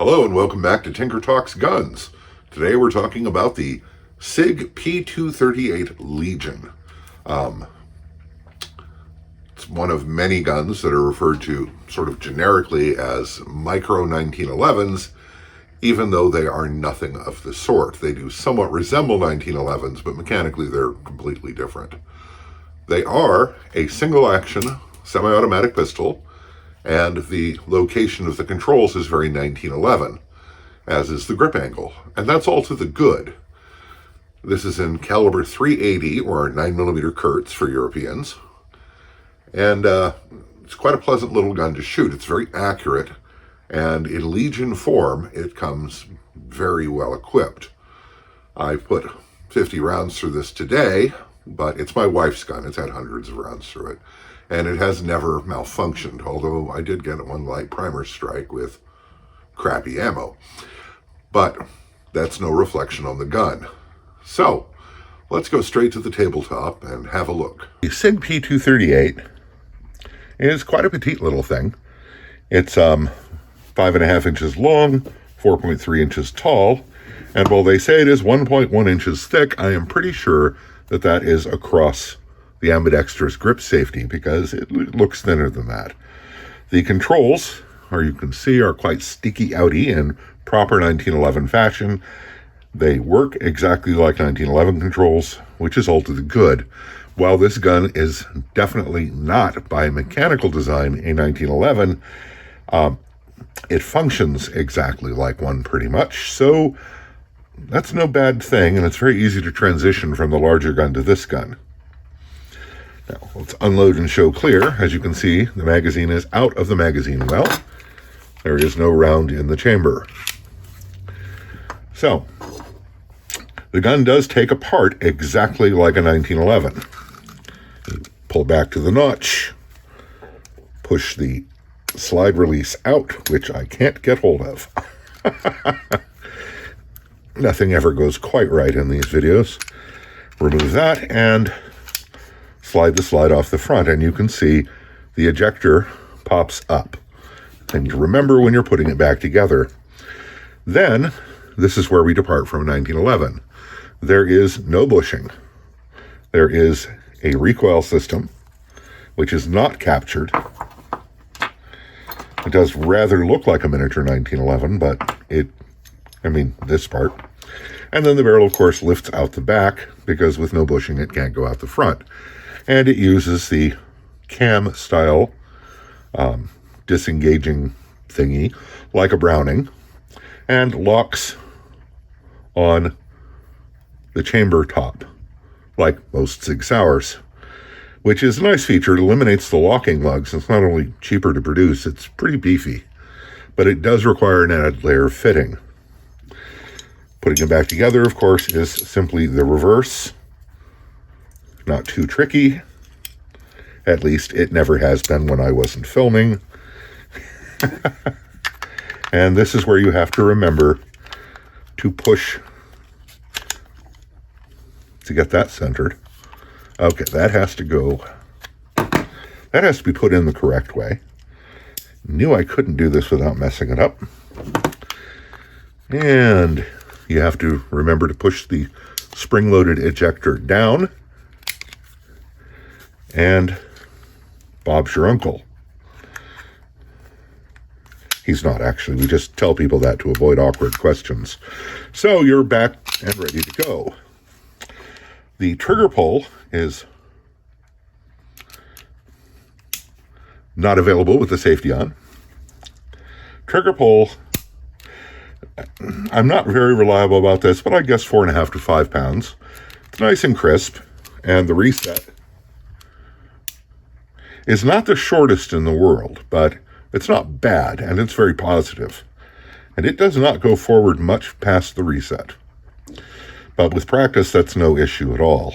Hello and welcome back to Tinker Talks Guns. Today we're talking about the Sig P238 Legion. It's one of many guns that are referred to sort of generically as micro 1911s, even though they are nothing of the sort. They do somewhat resemble 1911s, but mechanically they're completely different. They are a single-action semi-automatic pistol, and the location of the controls is very 1911, as is the grip angle. And that's all to the good. This is in caliber .380, or 9mm Kurtz for Europeans. And it's quite a pleasant little gun to shoot. It's very accurate. And in Legion form, it comes very well equipped. I put 50 rounds through this today, but it's my wife's gun. It's had hundreds of rounds through it. And it has never malfunctioned, although I did get one light primer strike with crappy ammo. But that's no reflection on the gun. So, let's go straight to the tabletop and have a look. The Sig P238 is quite a petite little thing. It's 5.5 inches long, 4.3 inches tall, and while they say it is 1.1 inches thick, I am pretty sure that that is across the ambidextrous grip safety, because it looks thinner than that. The controls, or you can see, are quite sticky outy in proper 1911 fashion. They work exactly like 1911 controls, which is all to the good. While this gun is definitely not by mechanical design a 1911, it functions exactly like one pretty much, so that's no bad thing, and it's very easy to transition from the larger gun to this gun. Now, let's unload and show clear. As you can see, the magazine is out of the magazine well. There is no round in the chamber. So, the gun does take apart exactly like a 1911. Pull back to the notch, push the slide release out, which I can't get hold of. Nothing ever goes quite right in these videos. Remove that and slide the slide off the front, and you can see the ejector pops up. And you remember when you're putting it back together. Then, this is where we depart from 1911. There is no bushing. There is a recoil system, which is not captured. It does rather look like a miniature 1911, but this part. And then the barrel, of course, lifts out the back, because with no bushing, it can't go out the front. And it uses the cam-style disengaging thingy, like a Browning, and locks on the chamber top, like most Sig Sauers, which is a nice feature. It eliminates the locking lugs. It's not only cheaper to produce, it's pretty beefy, but it does require an added layer of fitting. Putting it back together, of course, is simply the reverse. Not too tricky. At least it never has been when I wasn't filming. And this is where you have to remember to push to get that centered. Okay, that has to go. That has to be put in the correct way. Knew I couldn't do this without messing it up. And you have to remember to push the spring-loaded ejector down. And Bob's your uncle. He's not, actually. We just tell people that to avoid awkward questions. So you're back and ready to go. The trigger pull is not available with the safety on. Trigger pull, I'm not very reliable about this, but I guess 4.5 to 5 pounds. It's nice and crisp, and the reset is not the shortest in the world, but it's not bad, and it's very positive. And it does not go forward much past the reset. But with practice, that's no issue at all.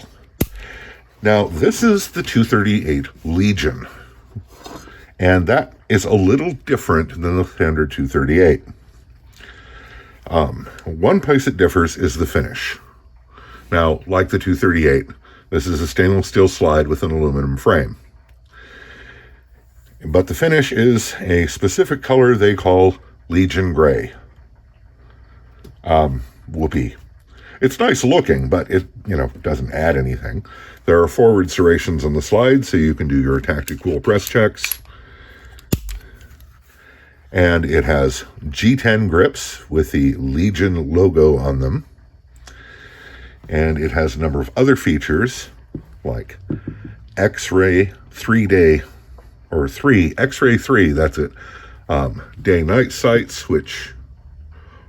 Now, this is the 238 Legion, and that is a little different than the standard 238. One place it differs is the finish. Now, like the 238, this is a stainless steel slide with an aluminum frame. But the finish is a specific color they call Legion Gray. Whoopee. It's nice looking, but it, doesn't add anything. There are forward serrations on the slide, so you can do your tactical press checks. And it has G10 grips with the Legion logo on them. And it has a number of other features like X-ray 3-day, or X-ray 3, that's it. Day-night sights, which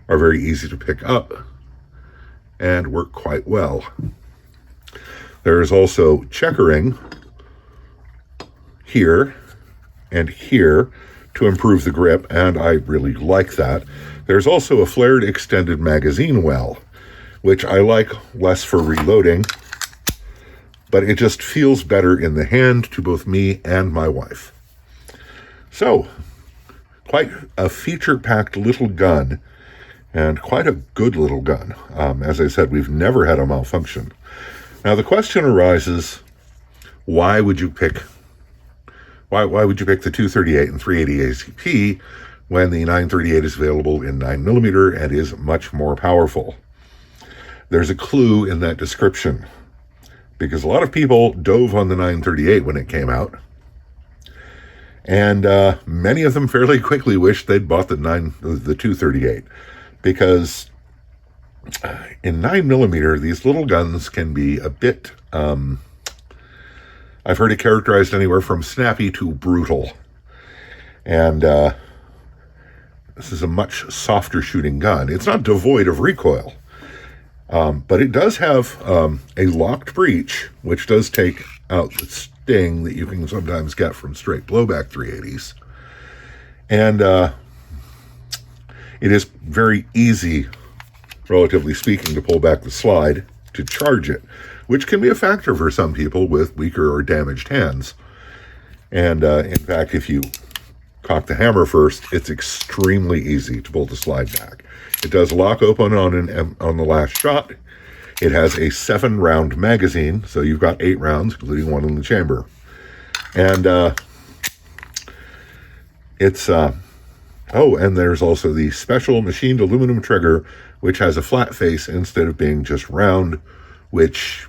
are very easy to pick up and work quite well. There is also checkering here and here to improve the grip, and I really like that. There's also a flared extended magazine well, which I like less for reloading, but it just feels better in the hand to both me and my wife. So, quite a feature-packed little gun, and quite a good little gun. As I said, we've never had a malfunction. Now the question arises, why would you pick the 238 and 380 ACP when the 938 is available in 9mm and is much more powerful? There's a clue in that description, because a lot of people dove on the 938 when it came out, and many of them fairly quickly wished they'd bought the 238, because in 9mm, these little guns can be a bit, I've heard it characterized anywhere from snappy to brutal. And this is a much softer shooting gun. It's not devoid of recoil, but it does have a locked breech, which does take out the sting that you can sometimes get from straight blowback 380s. And it is very easy, relatively speaking, to pull back the slide to charge it, which can be a factor for some people with weaker or damaged hands. And in fact, if you cock the hammer first, it's extremely easy to pull the slide back. It does lock open on the last shot. It has a 7-round magazine, so you've got 8 rounds, including one in the chamber. And and there's also the special machined aluminum trigger, which has a flat face instead of being just round, which,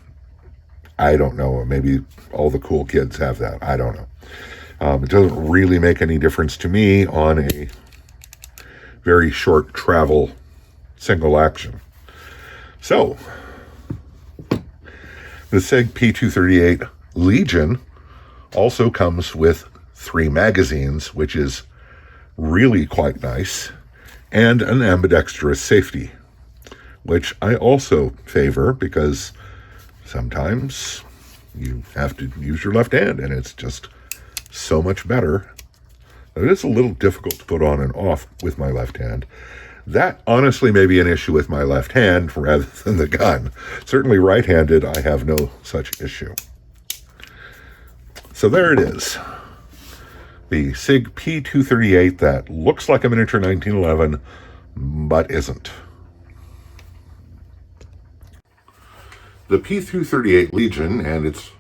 I don't know, maybe all the cool kids have that. I don't know. It doesn't really make any difference to me on a very short travel single action. So, the Sig P238 Legion also comes with 3 magazines, which is really quite nice, and an ambidextrous safety, which I also favor because sometimes you have to use your left hand and it's just so much better. It is a little difficult to put on and off with my left hand. That honestly may be an issue with my left hand rather than the gun. Certainly right-handed, I have no such issue. So there it is. The Sig P238 that looks like a miniature 1911, but isn't. The P238 Legion and its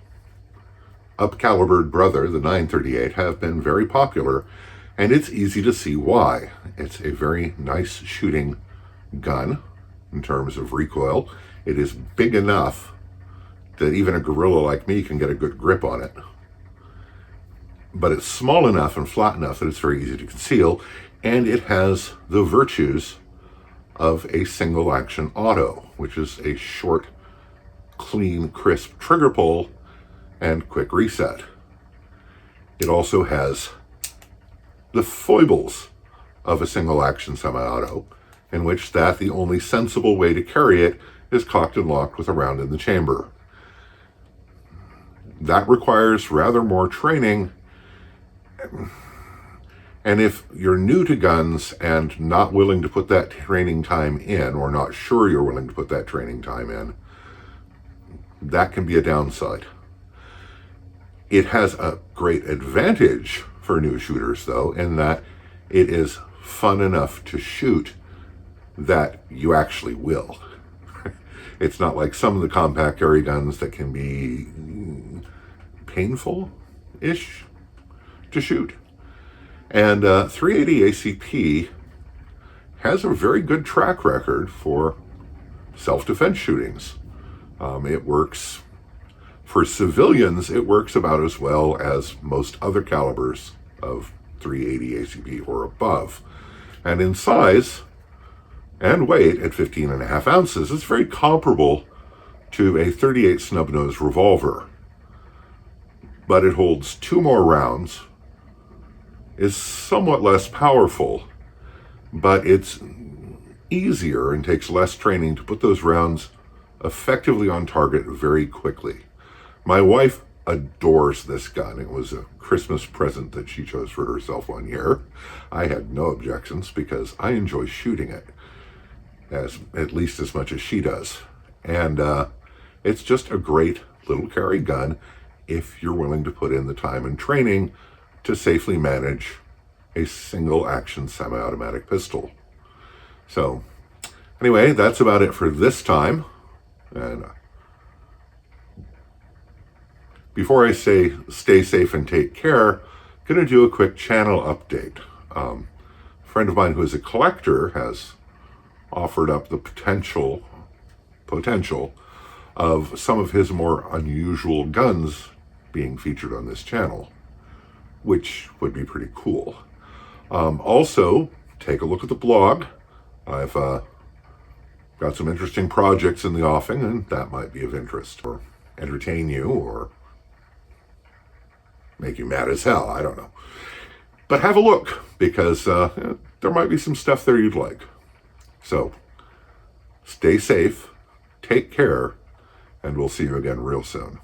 up-calibered brother, the 938, have been very popular, and it's easy to see why. It's a very nice shooting gun in terms of recoil. It is big enough that even a gorilla like me can get a good grip on it. But it's small enough and flat enough that it's very easy to conceal, and it has the virtues of a single action auto, which is a short, clean, crisp trigger pull and quick reset. It also has the foibles of a single action semi-auto, in which the only sensible way to carry it is cocked and locked with a round in the chamber. That requires rather more training. And if you're new to guns and not willing to put that training time in, or not sure you're willing to put that training time in, that can be a downside. It has a great advantage for new shooters, though, in that it is fun enough to shoot that you actually will. It's not like some of the compact carry guns that can be painful-ish to shoot. And 380 ACP has a very good track record for self-defense shootings. It works for civilians. It works about as well as most other calibers of 380 ACP or above. And in size and weight at 15.5 ounces, it's very comparable to a .38 snub-nose revolver. But it holds 2 more rounds, is somewhat less powerful, but it's easier and takes less training to put those rounds effectively on target very quickly. My wife adores this gun. It was a Christmas present that she chose for herself one year. I had no objections because I enjoy shooting it at least as much as she does. And it's just a great little carry gun if you're willing to put in the time and training to safely manage a single action semi-automatic pistol. So anyway, that's about it for this time. And before I say stay safe and take care, I'm going to do a quick channel update. A friend of mine who is a collector has offered up the potential of some of his more unusual guns being featured on this channel, which would be pretty cool. Also, take a look at the blog. I've got some interesting projects in the offing, and that might be of interest, or entertain you, or make you mad as hell. I don't know. But have a look, because there might be some stuff there you'd like. So, stay safe, take care, and we'll see you again real soon.